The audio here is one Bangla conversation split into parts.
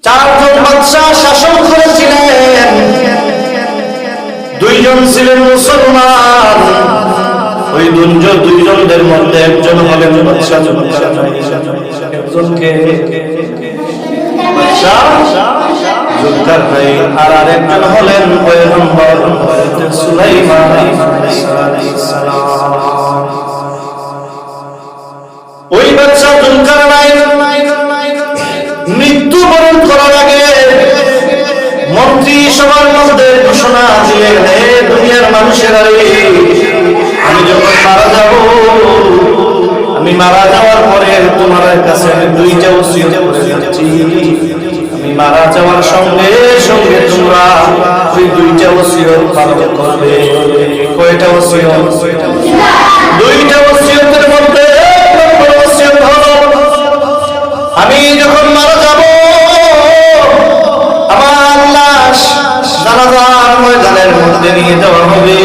চারজন বাদশা শাসন করেছিলেন, দুইজন ছিলেন মুসলমান। ওই দুইজনদের মধ্যে একজন হলেন বাদশা একজনকে বাদশা জুলকারনাইন, আর আরেকজন হলেন পয়গম্বর সুলাইমান আলাইহিস সালাম। ওই বাদশা জুলকারনাইন মৃত্যুবরণ করার আগে মন্ত্রী সবার মধ্যে ঘোষণা দিলেন, হে দুনিয়ার মানুষেরা, আমি যখন মারা যাব, আমি মারা যাওয়ার পরে তোমার কাছে আমি দুইটা ওসিয়ত করে যাচ্ছি। আমি মারা যাওয়ার সঙ্গে সঙ্গে তোমরা ওই দুইটা ওসিয়ত পালন করবে। কয়টা ওসিয়ত? দুইটা ওসিয়তের মধ্যে এক নম্বর ওসিয়ত হলো, আমি যখন মারা যাব আমার লাশ জানাজার ময়দানের মধ্যে নিয়ে যাওয়া হবে।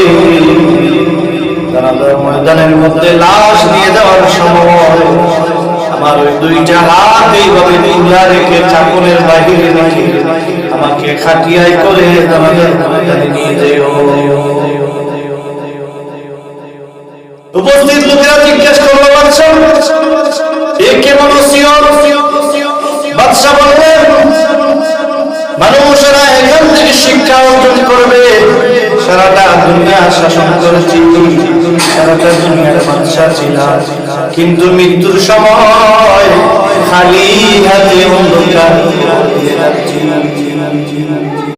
জানাজার ময়দানের মধ্যে লাশ নিয়ে যাওয়ার সময় আমার ওই দুইটা হাত এইভাবে তুলা রেখে চাকনের বাহিরে রেখে আমাকে খাটিয়ায় করে জানাজার ময়দানে নিয়ে যেও। উপস্থিত লোকেরা জিজ্ঞেস করলো, বাদশা এ কেমন ওসিয়ত? বাদশা বললেন, মানুষেরা এখান থেকে শিক্ষা অর্জন করবে। সারাটা দুনিয়া শাসন করেছি, সারাটা দুনিয়ার বাদশা ছিলাম, কিন্তু মৃত্যুর সময় খালি হাতে অন্ধকার দিয়ে যাচ্ছি।